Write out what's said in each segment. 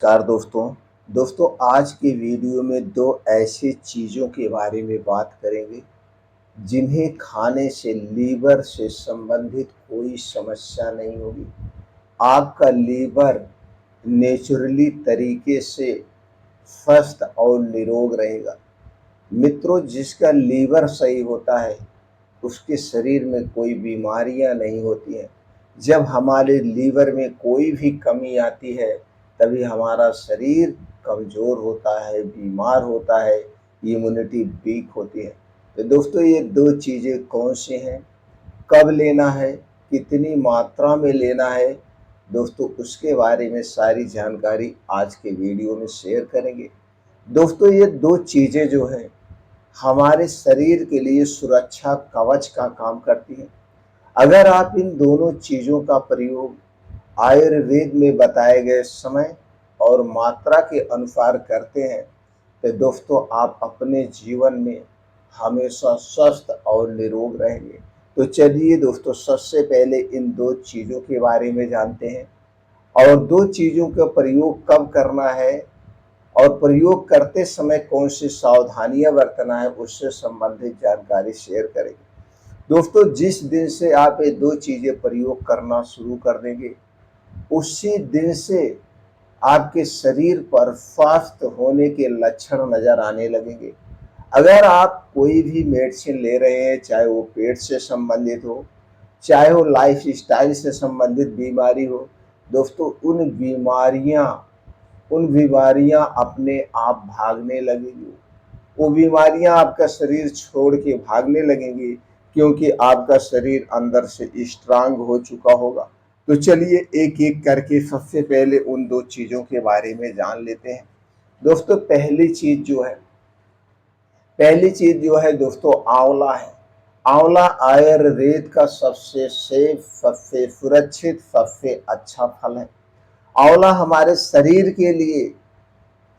नमस्कार दोस्तों आज की वीडियो में दो ऐसी चीज़ों के बारे में बात करेंगे जिन्हें खाने से लीवर से संबंधित कोई समस्या नहीं होगी। आपका लीवर नेचुरली तरीके से स्वस्थ और निरोग रहेगा। मित्रों, जिसका लीवर सही होता है उसके शरीर में कोई बीमारियां नहीं होती हैं। जब हमारे लीवर में कोई भी कमी आती है तभी हमारा शरीर कमज़ोर होता है, बीमार होता है, इम्यूनिटी वीक होती है। तो दोस्तों, ये दो चीज़ें कौन सी हैं, कब लेना है, कितनी मात्रा में लेना है, दोस्तों उसके बारे में सारी जानकारी आज के वीडियो में शेयर करेंगे। दोस्तों, ये दो चीज़ें जो हैं हमारे शरीर के लिए सुरक्षा कवच का काम करती हैं। अगर आप इन दोनों चीज़ों का प्रयोग आयुर्वेद में बताए गए समय और मात्रा के अनुसार करते हैं तो दोस्तों आप अपने जीवन में हमेशा स्वस्थ और निरोग रहेंगे। तो चलिए दोस्तों, सबसे पहले इन दो चीज़ों के बारे में जानते हैं और दो चीज़ों का प्रयोग कब करना है और प्रयोग करते समय कौन सी सावधानियां बरतना है उससे संबंधित जानकारी शेयर करेंगे। दोस्तों, जिस दिन से आप ये दो चीज़ें प्रयोग करना शुरू कर देंगे उसी दिन से आपके शरीर पर स्वस्थ होने के लक्षण नजर आने लगेंगे। अगर आप कोई भी मेडिसिन ले रहे हैं, चाहे वो पेट से संबंधित हो, चाहे वो लाइफ स्टाइल से संबंधित बीमारी हो, दोस्तों उन बीमारियां अपने आप भागने लगेंगी। वो बीमारियां आपका शरीर छोड़ के भागने लगेंगी क्योंकि आपका शरीर अंदर से स्ट्रांग हो चुका होगा। तो चलिए एक एक करके सबसे पहले उन दो चीज़ों के बारे में जान लेते हैं। दोस्तों, पहली चीज जो है दोस्तों आंवला है। आंवला आयुर्वेद का सबसे सेफ, सबसे सुरक्षित, सबसे अच्छा फल है। आंवला हमारे शरीर के लिए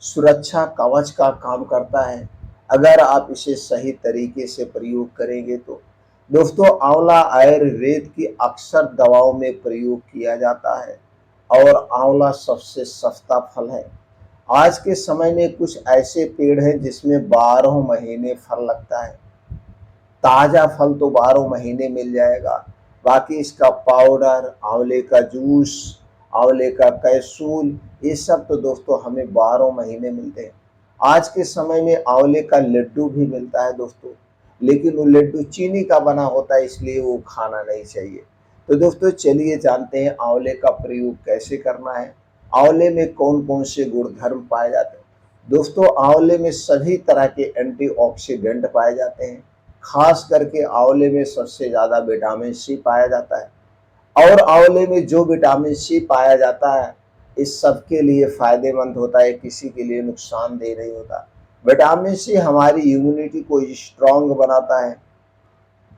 सुरक्षा कवच का काम करता है अगर आप इसे सही तरीके से प्रयोग करेंगे तो। दोस्तों, आंवला आयुर्वेद की अक्सर दवाओं में प्रयोग किया जाता है और आंवला सबसे सस्ता फल है। आज के समय में कुछ ऐसे पेड़ हैं जिसमें 12 महीने फल लगता है। ताज़ा फल तो 12 महीने मिल जाएगा, बाकी इसका पाउडर, आंवले का जूस, आंवले का कैप्सूल, ये सब तो दोस्तों हमें 12 महीने मिलते हैं। आज के समय में आंवले का लड्डू भी मिलता है दोस्तों, लेकिन वो लड्डू चीनी का बना होता है इसलिए वो खाना नहीं चाहिए। तो दोस्तों चलिए जानते हैं आंवले का प्रयोग कैसे करना है, आंवले में कौन कौन से गुणधर्म पाए जाते हैं। दोस्तों, आंवले में सभी तरह के एंटीऑक्सीडेंट पाए जाते हैं। खास करके आंवले में सबसे ज़्यादा विटामिन सी पाया जाता है और आंवले में जो विटामिन सी पाया जाता है इस सब के लिए फायदेमंद होता है, किसी के लिए नुकसानदेह नहीं होता। विटामिन सी हमारी इम्यूनिटी को स्ट्रांग बनाता है,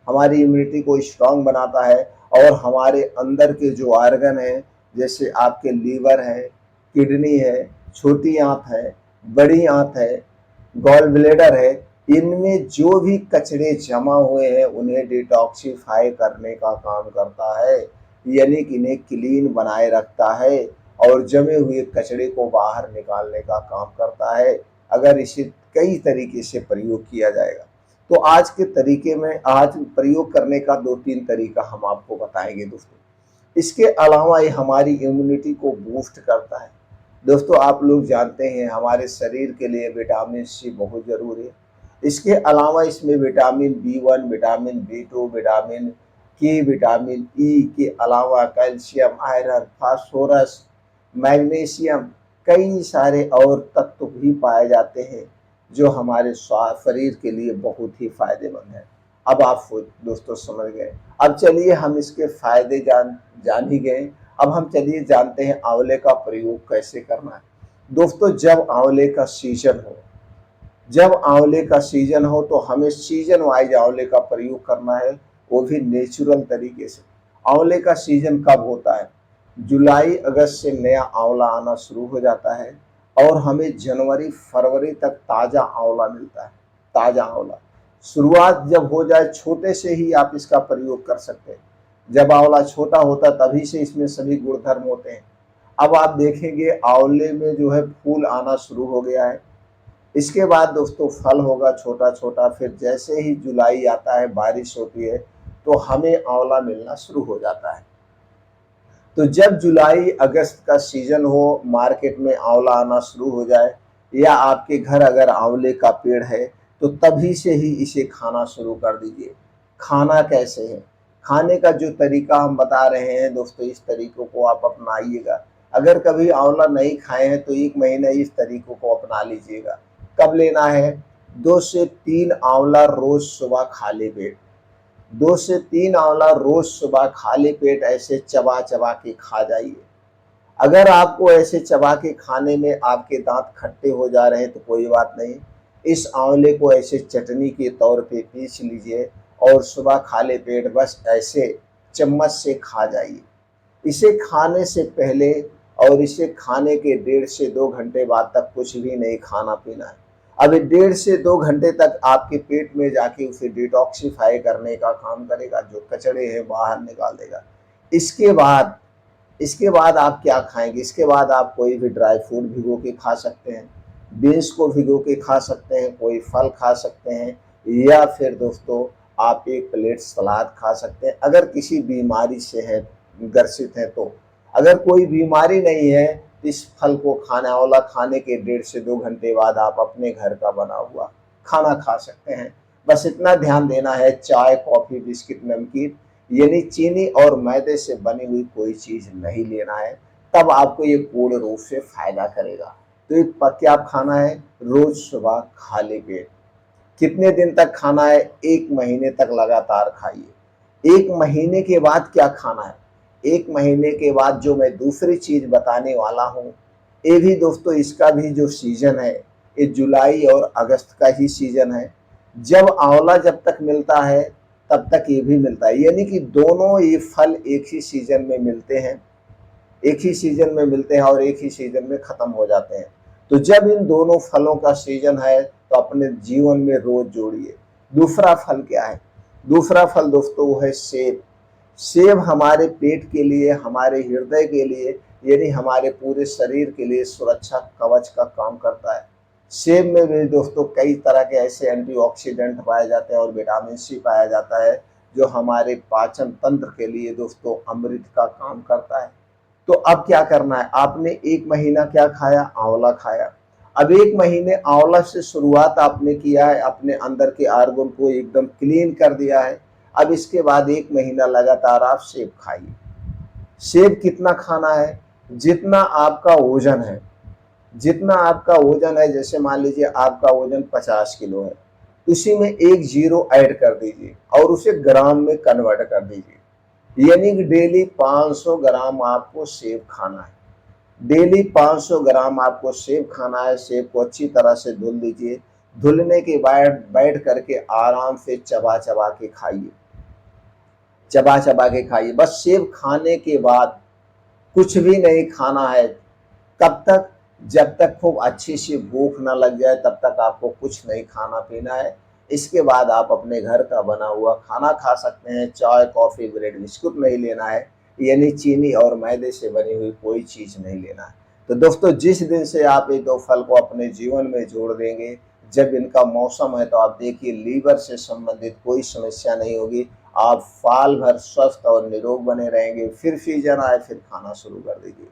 हमारी इम्यूनिटी को स्ट्रांग बनाता है और हमारे अंदर के जो ऑर्गन हैं जैसे आपके लीवर है, किडनी है, छोटी आंत है, बड़ी आंत है, गॉल ब्लेडर है, इनमें जो भी कचरे जमा हुए हैं उन्हें डिटॉक्सिफाई करने का काम करता है, यानी कि इन्हें क्लीन बनाए रखता है और जमे हुए कचरे को बाहर निकालने का काम करता है अगर इसे कई तरीके से प्रयोग किया जाएगा। तो आज के तरीके में आज प्रयोग करने का 2-3 तरीका हम आपको बताएंगे दोस्तों। इसके अलावा ये हमारी इम्यूनिटी को बूस्ट करता है। दोस्तों, आप लोग जानते हैं हमारे शरीर के लिए विटामिन सी बहुत ज़रूरी है। इसके अलावा इसमें vitamin B 1, vitamin B 2, vitamin K, vitamin E के अलावा कैल्शियम, आयरन, फास्फोरस, मैग्नीशियम, कई सारे और तत्व भी पाए जाते हैं जो हमारे शरीर के लिए बहुत ही फायदेमंद है। अब आप दोस्तों समझ गए। अब चलिए हम इसके फायदे जान ही गए। अब हम चलिए जानते हैं आंवले का प्रयोग कैसे करना है। दोस्तों, जब आंवले का सीजन हो तो हमें सीजन वाइज आंवले का प्रयोग करना है, वो भी नेचुरल तरीके से। आंवले का सीजन कब होता है? जुलाई अगस्त से नया आंवला आना शुरू हो जाता है और हमें जनवरी फरवरी तक ताज़ा आंवला मिलता है। ताज़ा आंवला शुरुआत जब हो जाए, छोटे से ही आप इसका प्रयोग कर सकते हैं। जब आंवला छोटा होता है तभी से इसमें सभी गुणधर्म होते हैं। अब आप देखेंगे आंवले में जो है फूल आना शुरू हो गया है। इसके बाद दोस्तों फल होगा छोटा-छोटा, फिर जैसे ही जुलाई आता है, बारिश होती है, तो हमें आंवला मिलना शुरू हो जाता है। तो जब जुलाई अगस्त का सीजन हो, मार्केट में आंवला आना शुरू हो जाए या आपके घर अगर आंवले का पेड़ है, तो तभी से ही इसे खाना शुरू कर दीजिए। खाना कैसे है? खाने का जो तरीका हम बता रहे हैं दोस्तों, इस तरीकों को आप अपनाइएगा। अगर कभी आंवला नहीं खाए हैं तो 1 महीना इस तरीकों को अपना लीजिएगा। कब लेना है? 2 से 3 आंवला रोज़ सुबह खाली पेट। 2 से 3 आंवला रोज सुबह खाली पेट ऐसे चबा चबा के खा जाइए। अगर आपको ऐसे चबा के खाने में आपके दांत खट्टे हो जा रहे हैं तो कोई बात नहीं, इस आंवले को ऐसे चटनी के तौर पे पीस लीजिए और सुबह खाली पेट बस ऐसे चम्मच से खा जाइए। इसे खाने से पहले और इसे खाने के 1.5 से 2 घंटे बाद तक कुछ भी नहीं खाना पीना है। अब 1.5 से 2 घंटे तक आपके पेट में जाके उसे डिटॉक्सिफाई करने का काम करेगा, जो कचरे हैं बाहर निकाल देगा। इसके बाद इसके बाद आप क्या खाएँगे? इसके बाद आप कोई भी ड्राई फ्रूट भिगो के खा सकते हैं, बीन्स को भिगो के खा सकते हैं, कोई फल खा सकते हैं या फिर दोस्तों आप एक प्लेट सलाद खा सकते हैं, अगर किसी बीमारी से हैं ग्रसित हैं तो। अगर कोई बीमारी नहीं है, इस फल को खाना आंवला खाने के 1.5 से 2 घंटे बाद आप अपने घर का बना हुआ खाना खा सकते हैं। बस इतना ध्यान देना है, चाय, कॉफ़ी, बिस्किट, नमकीन यानी चीनी और मैदे से बनी हुई कोई चीज़ नहीं लेना है, तब आपको ये पूर्ण रूप से फ़ायदा करेगा। तो ये क्या खाना है? रोज़ सुबह खाली पेट। कितने दिन तक खाना है? 1 महीने तक लगातार खाइए। 1 महीने के बाद क्या खाना है? 1 महीने के बाद जो मैं दूसरी चीज़ बताने वाला हूँ, ये भी दोस्तों इसका भी जो सीज़न है, ये जुलाई और अगस्त का ही सीज़न है। जब आंवला जब तक मिलता है, तब तक ये भी मिलता है, यानी कि दोनों ये फल एक ही सीज़न में मिलते हैं। एक ही सीजन में मिलते हैं और एक ही सीजन में खत्म हो जाते हैं। तो जब इन दोनों फलों का सीजन है तो अपने जीवन में रोज जोड़िए। दूसरा फल क्या है? दूसरा फल दोस्तों वो है सेब। सेब हमारे पेट के लिए, हमारे हृदय के लिए यानी हमारे पूरे शरीर के लिए सुरक्षा कवच का काम करता है। सेब में भी दोस्तों कई तरह के ऐसे एंटीऑक्सीडेंट पाए जाते हैं और विटामिन सी पाया जाता है, जो हमारे पाचन तंत्र के लिए दोस्तों अमृत का काम करता है। तो अब क्या करना है? आपने 1 महीना क्या खाया? आंवला खाया। अब 1 महीने आंवला से शुरुआत आपने किया है, अपने अंदर के ऑर्गन को एकदम क्लीन कर दिया है। अब इसके बाद 1 महीना लगातार आप सेब खाइए। सेब कितना खाना है? जितना आपका वज़न है। जितना आपका वज़न है, जैसे मान लीजिए आपका वज़न 50 किलो है, उसी में 1 ज़ीरो ऐड कर दीजिए और उसे ग्राम में कन्वर्ट कर दीजिए। यानी कि डेली 500 ग्राम आपको सेब खाना है। डेली 500 ग्राम आपको सेब खाना है। सेब को अच्छी तरह से धुल लीजिए। धुलने के बाद बैठ करके आराम से चबा-चबा के खाइए। चबा-चबा के खाइए। बस सेब खाने के बाद कुछ भी नहीं खाना है। कब तक? जब तक खूब अच्छी सी भूख ना लग जाए, तब तक आपको कुछ नहीं खाना पीना है। इसके बाद आप अपने घर का बना हुआ खाना खा सकते हैं। चाय, कॉफ़ी, ब्रेड, बिस्कुट नहीं लेना है, यानी चीनी और मैदे से बनी हुई कोई चीज़ नहीं लेना है। तो दोस्तों जिस दिन से आप ये 2 फल को अपने जीवन में जोड़ देंगे, जब इनका मौसम है, तो आप देखिए लीवर से संबंधित कोई समस्या नहीं होगी। आप साल भर स्वस्थ और निरोग बने रहेंगे। फिर सीज़न आए, फिर खाना शुरू कर दीजिए।